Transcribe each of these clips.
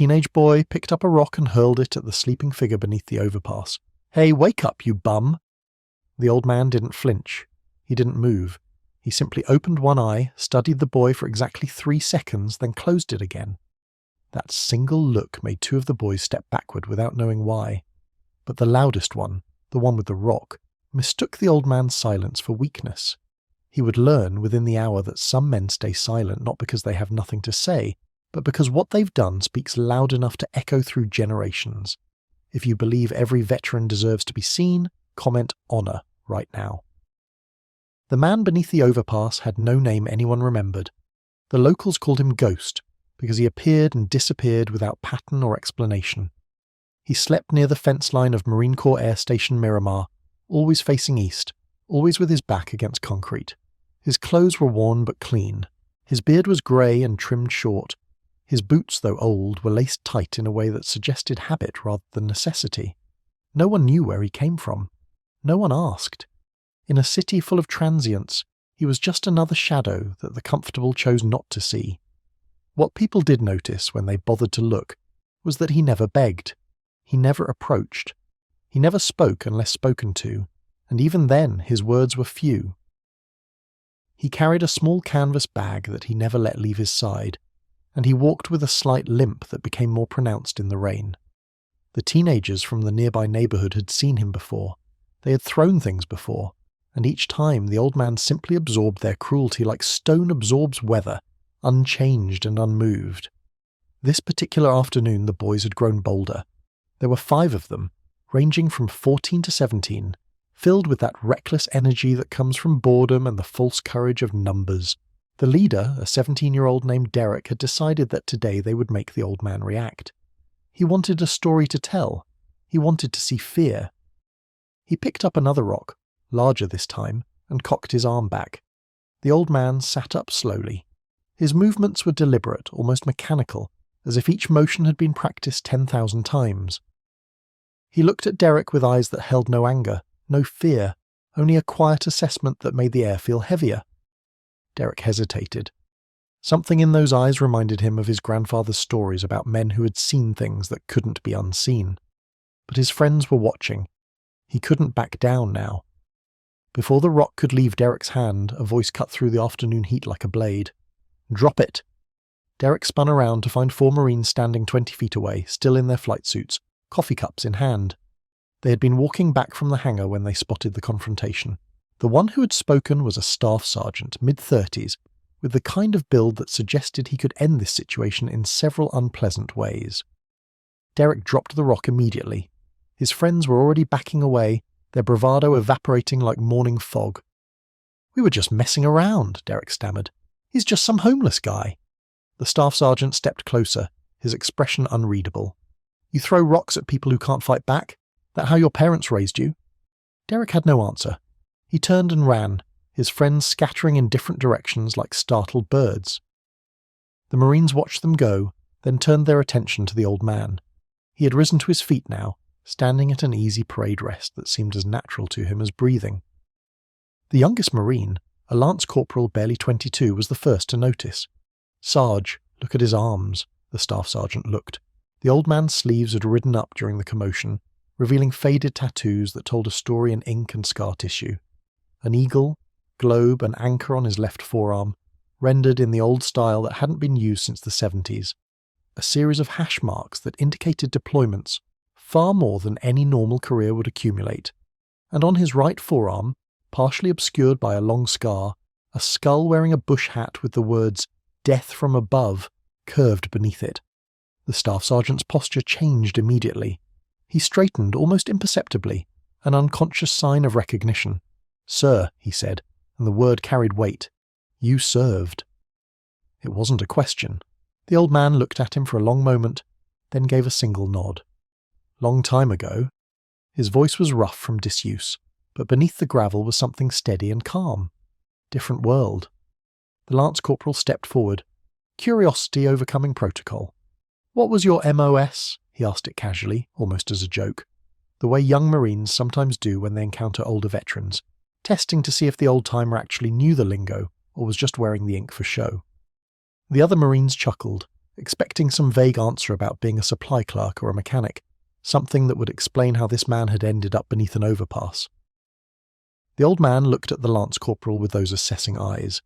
teenage boy picked up a rock and hurled it at the sleeping figure beneath the overpass. "Hey, wake up, you bum!" The old man didn't flinch. He didn't move. He simply opened one eye, studied the boy for exactly 3 seconds, then closed it again. That single look made 2 of the boys step backward without knowing why. But the loudest one, the one with the rock, mistook the old man's silence for weakness. He would learn within the hour that some men stay silent not because they have nothing to say, but because what they've done speaks loud enough to echo through generations. If you believe every veteran deserves to be seen, comment "honor" right now. The man beneath the overpass had no name anyone remembered. The locals called him Ghost, because he appeared and disappeared without pattern or explanation. He slept near the fence line of Marine Corps Air Station Miramar, always facing east, always with his back against concrete. His clothes were worn but clean. His beard was grey and trimmed short. His boots, though old, were laced tight in a way that suggested habit rather than necessity. No one knew where he came from. No one asked. In a city full of transients, he was just another shadow that the comfortable chose not to see. What people did notice when they bothered to look was that he never begged. He never approached. He never spoke unless spoken to, and even then his words were few. He carried a small canvas bag that he never let leave his side, and he walked with a slight limp that became more pronounced in the rain. The teenagers from the nearby neighbourhood had seen him before. They had thrown things before, and each time the old man simply absorbed their cruelty like stone absorbs weather, unchanged and unmoved. This particular afternoon the boys had grown bolder. There were 5 of them, ranging from 14 to 17, filled with that reckless energy that comes from boredom and the false courage of numbers. The leader, a 17-year-old named Derek, had decided that today they would make the old man react. He wanted a story to tell. He wanted to see fear. He picked up another rock, larger this time, and cocked his arm back. The old man sat up slowly. His movements were deliberate, almost mechanical, as if each motion had been practiced 10,000 times. He looked at Derek with eyes that held no anger, no fear, only a quiet assessment that made the air feel heavier. Derek hesitated. Something in those eyes reminded him of his grandfather's stories about men who had seen things that couldn't be unseen. But his friends were watching. He couldn't back down now. Before the rock could leave Derek's hand, a voice cut through the afternoon heat like a blade. "Drop it!" Derek spun around to find 4 Marines standing 20 feet away, still in their flight suits, coffee cups in hand. They had been walking back from the hangar when they spotted the confrontation. The one who had spoken was a staff sergeant, mid-30s, with the kind of build that suggested he could end this situation in several unpleasant ways. Derek dropped the rock immediately. His friends were already backing away, their bravado evaporating like morning fog. "We were just messing around," Derek stammered. "He's just some homeless guy." The staff sergeant stepped closer, his expression unreadable. "You throw rocks at people who can't fight back? That how your parents raised you?" Derek had no answer. He turned and ran, his friends scattering in different directions like startled birds. The Marines watched them go, then turned their attention to the old man. He had risen to his feet now, standing at an easy parade rest that seemed as natural to him as breathing. The youngest Marine, a lance corporal barely 22, was the first to notice. "Sarge, look at his arms," the staff sergeant looked. The old man's sleeves had ridden up during the commotion, revealing faded tattoos that told a story in ink and scar tissue. An eagle, globe and anchor on his left forearm, rendered in the old style that hadn't been used since the 70s. A series of hash marks that indicated deployments, far more than any normal career would accumulate. And on his right forearm, partially obscured by a long scar, a skull wearing a bush hat with the words "Death from Above" curved beneath it. The staff sergeant's posture changed immediately. He straightened almost imperceptibly, an unconscious sign of recognition. "Sir," he said, and the word carried weight. "You served." It wasn't a question. The old man looked at him for a long moment, then gave a single nod. "Long time ago." His voice was rough from disuse, but beneath the gravel was something steady and calm. Different world. The lance corporal stepped forward, curiosity overcoming protocol. "What was your MOS?" he asked it casually, almost as a joke, the way young Marines sometimes do when they encounter older veterans, testing to see if the old-timer actually knew the lingo or was just wearing the ink for show. The other Marines chuckled, expecting some vague answer about being a supply clerk or a mechanic, something that would explain how this man had ended up beneath an overpass. The old man looked at the lance corporal with those assessing eyes.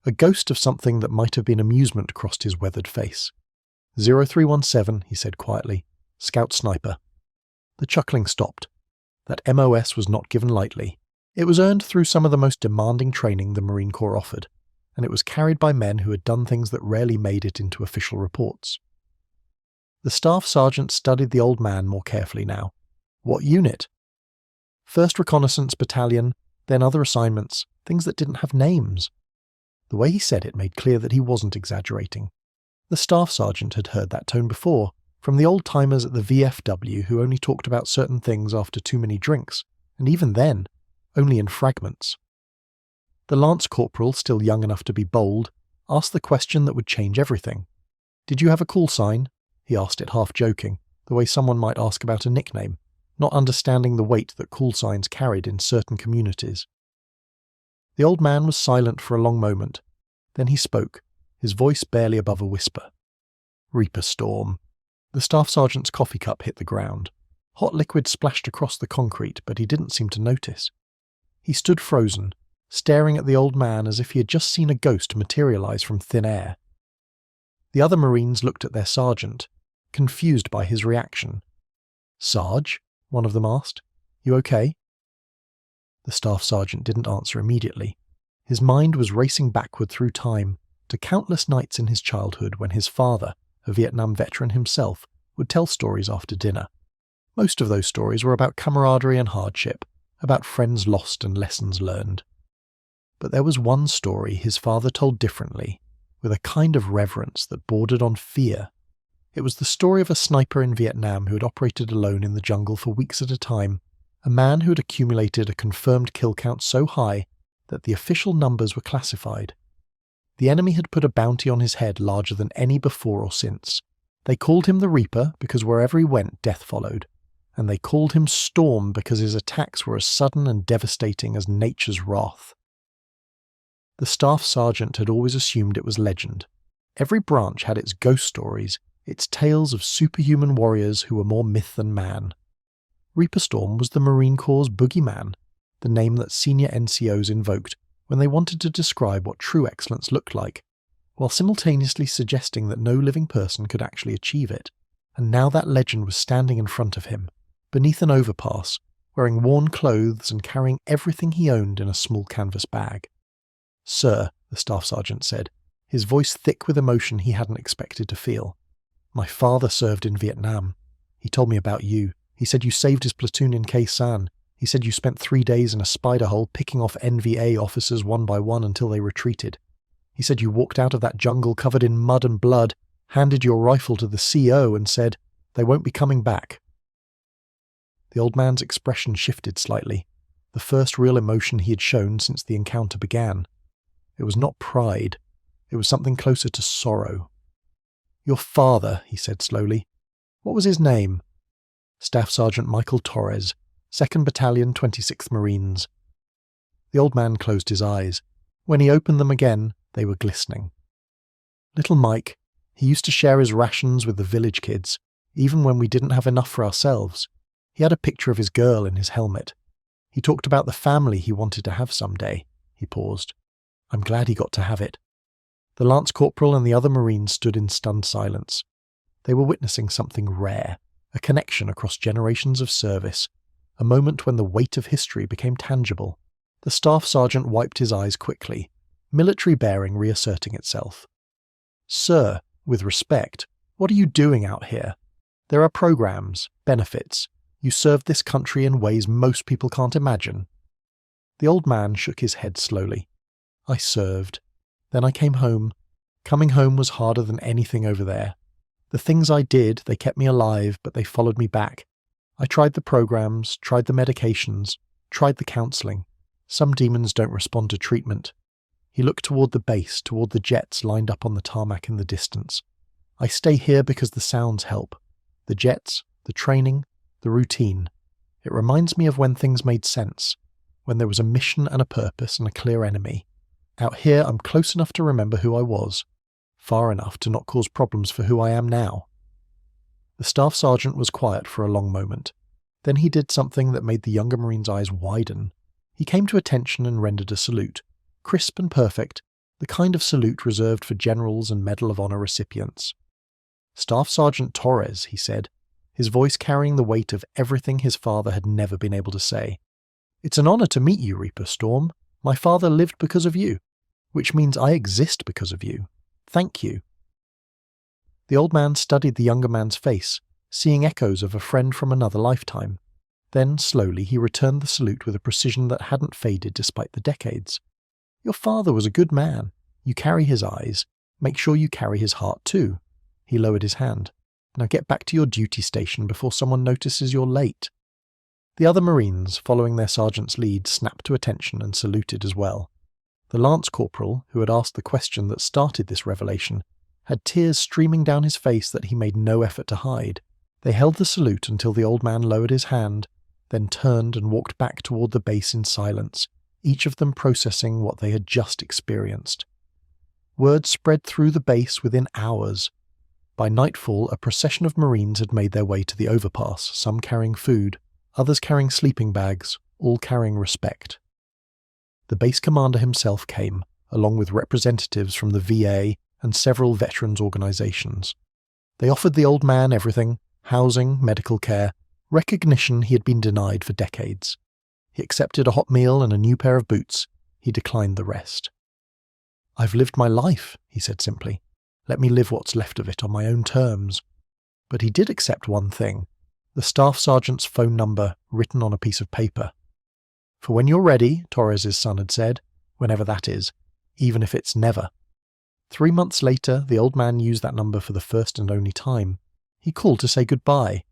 A ghost of something that might have been amusement crossed his weathered face. 0317, he said quietly. Scout sniper. The chuckling stopped. That MOS was not given lightly. It was earned through some of the most demanding training the Marine Corps offered, and it was carried by men who had done things that rarely made it into official reports. The staff sergeant studied the old man more carefully now. What unit? First Reconnaissance Battalion, then other assignments, things that didn't have names. The way he said it made clear that he wasn't exaggerating. The staff sergeant had heard that tone before, from the old-timers at the VFW who only talked about certain things after too many drinks, and even then, only in fragments. The lance corporal, still young enough to be bold, asked the question that would change everything. "Did you have a call sign?" He asked it half joking, the way someone might ask about a nickname, not understanding the weight that call signs carried in certain communities. The old man was silent for a long moment. Then he spoke, his voice barely above a whisper. "Reaper Storm." The staff sergeant's coffee cup hit the ground. Hot liquid splashed across the concrete, but he didn't seem to notice. He stood frozen, staring at the old man as if he had just seen a ghost materialize from thin air. The other Marines looked at their sergeant, confused by his reaction. "Sarge?" one of them asked. "You okay?" The staff sergeant didn't answer immediately. His mind was racing backward through time to countless nights in his childhood when his father, a Vietnam veteran himself, would tell stories after dinner. Most of those stories were about camaraderie and hardship, about friends lost and lessons learned. But there was one story his father told differently, with a kind of reverence that bordered on fear. It was the story of a sniper in Vietnam who had operated alone in the jungle for weeks at a time, a man who had accumulated a confirmed kill count so high that the official numbers were classified. The enemy had put a bounty on his head larger than any before or since. They called him the Reaper because wherever he went, death followed. And they called him Storm because his attacks were as sudden and devastating as nature's wrath. The staff sergeant had always assumed it was legend. Every branch had its ghost stories, its tales of superhuman warriors who were more myth than man. Reaper Storm was the Marine Corps' boogeyman, the name that senior NCOs invoked when they wanted to describe what true excellence looked like, while simultaneously suggesting that no living person could actually achieve it. And now that legend was standing in front of him, beneath an overpass, wearing worn clothes and carrying everything he owned in a small canvas bag. "Sir," the staff sergeant said, his voice thick with emotion he hadn't expected to feel. "My father served in Vietnam. He told me about you. He said you saved his platoon in Khe Sanh. He said you spent 3 days in a spider hole picking off NVA officers one by one until they retreated. He said you walked out of that jungle covered in mud and blood, handed your rifle to the CO and said, 'They won't be coming back.'" The old man's expression shifted slightly, the first real emotion he had shown since the encounter began. It was not pride. It was something closer to sorrow. "Your father," he said slowly. "What was his name?" "Staff Sergeant Michael Torres, 2nd Battalion, 26th Marines." The old man closed his eyes. When he opened them again, they were glistening. "Little Mike, he used to share his rations with the village kids, even when we didn't have enough for ourselves. He had a picture of his girl in his helmet. He talked about the family he wanted to have someday." He paused. "I'm glad he got to have it." The lance corporal and the other Marines stood in stunned silence. They were witnessing something rare, a connection across generations of service, a moment when the weight of history became tangible. The staff sergeant wiped his eyes quickly, military bearing reasserting itself. "Sir, with respect, what are you doing out here? There are programs, benefits. You served this country in ways most people can't imagine." The old man shook his head slowly. "I served. Then I came home. Coming home was harder than anything over there. The things I did, they kept me alive, but they followed me back. I tried the programs, tried the medications, tried the counselling. Some demons don't respond to treatment." He looked toward the base, toward the jets lined up on the tarmac in the distance. "I stay here because the sounds help. The jets, the training, the routine. It reminds me of when things made sense, when there was a mission and a purpose and a clear enemy. Out here, I'm close enough to remember who I was. far enough to not cause problems for who I am now." The staff sergeant was quiet for a long moment. Then he did something that made the younger Marine's eyes widen. He came to attention and rendered a salute, crisp and perfect, the kind of salute reserved for generals and Medal of Honor recipients. "Staff Sergeant Torres," he said, his voice carrying the weight of everything his father had never been able to say. "It's an honor to meet you, Reaper Storm. My father lived because of you, which means I exist because of you. Thank you." The old man studied the younger man's face, seeing echoes of a friend from another lifetime. Then, slowly, he returned the salute with a precision that hadn't faded despite the decades. "Your father was a good man. You carry his eyes. Make sure you carry his heart too." He lowered his hand. "Now get back to your duty station before someone notices you're late." The other Marines, following their sergeant's lead, snapped to attention and saluted as well. The lance corporal, who had asked the question that started this revelation, had tears streaming down his face that he made no effort to hide. They held the salute until the old man lowered his hand, then turned and walked back toward the base in silence, each of them processing what they had just experienced. Word spread through the base within hours. By nightfall, a procession of Marines had made their way to the overpass, some carrying food, others carrying sleeping bags, all carrying respect. The base commander himself came, along with representatives from the VA and several veterans organizations. They offered the old man everything: housing, medical care, recognition he had been denied for decades. He accepted a hot meal and a new pair of boots. He declined the rest. "I've lived my life," he said simply. "Let me live what's left of it on my own terms." But he did accept one thing: the staff sergeant's phone number written on a piece of paper. "For when you're ready," Torres' son had said, "whenever that is, even if it's never." 3 months later, the old man used that number for the first and only time. He called to say goodbye.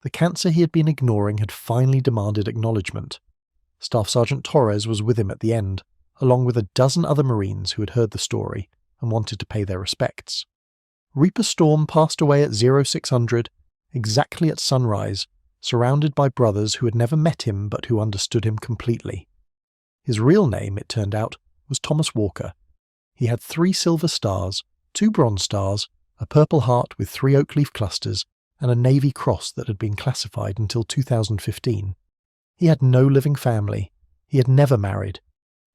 The cancer he had been ignoring had finally demanded acknowledgement. Staff Sergeant Torres was with him at the end, along with a dozen other Marines who had heard the story and wanted to pay their respects. Reaper Storm passed away at 0600, exactly at sunrise, surrounded by brothers who had never met him but who understood him completely. His real name, it turned out, was Thomas Walker. He had 3 silver stars, 2 bronze stars, a purple heart with 3 oak leaf clusters, and a Navy Cross that had been classified until 2015. He had no living family. He had never married.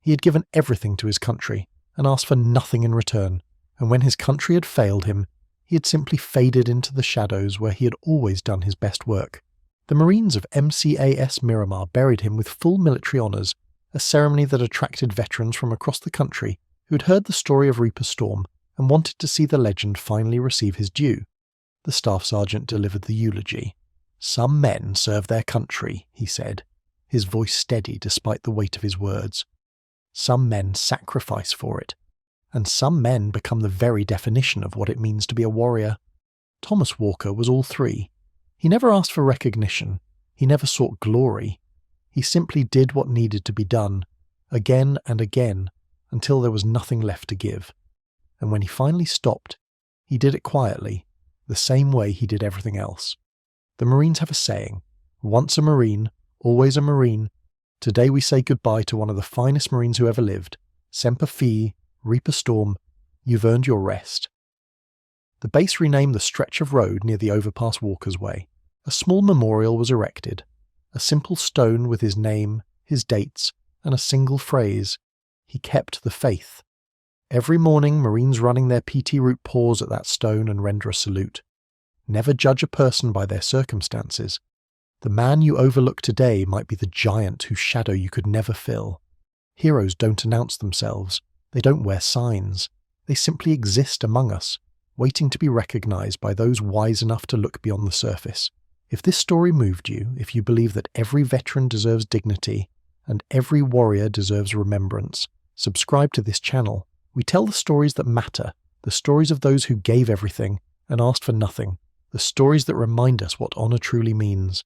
He had given everything to his country and asked for nothing in return, and when his country had failed him, he had simply faded into the shadows where he had always done his best work. The Marines of MCAS Miramar buried him with full military honours, a ceremony that attracted veterans from across the country who had heard the story of Reaper Storm and wanted to see the legend finally receive his due. The staff sergeant delivered the eulogy. "Some men serve their country," he said, his voice steady despite the weight of his words. "Some men sacrifice for it, and some men become the very definition of what it means to be a warrior." Thomas Walker was all 3. He never asked for recognition. He never sought glory. He simply did what needed to be done, again and again, until there was nothing left to give. And when he finally stopped, he did it quietly, the same way he did everything else. The Marines have a saying: "Once a Marine, always a Marine." Today we say goodbye to one of the finest Marines who ever lived. Semper Fi, Reaper Storm, you've earned your rest. The base renamed the stretch of road near the overpass Walker's Way. A small memorial was erected, a simple stone with his name, his dates, and a single phrase: "He kept the faith." Every morning, Marines running their PT route pause at that stone and render a salute. Never judge a person by their circumstances. The man you overlook today might be the giant whose shadow you could never fill. Heroes don't announce themselves. They don't wear signs. They simply exist among us, waiting to be recognized by those wise enough to look beyond the surface. If this story moved you, if you believe that every veteran deserves dignity and every warrior deserves remembrance, subscribe to this channel. We tell the stories that matter, the stories of those who gave everything and asked for nothing, the stories that remind us what honor truly means.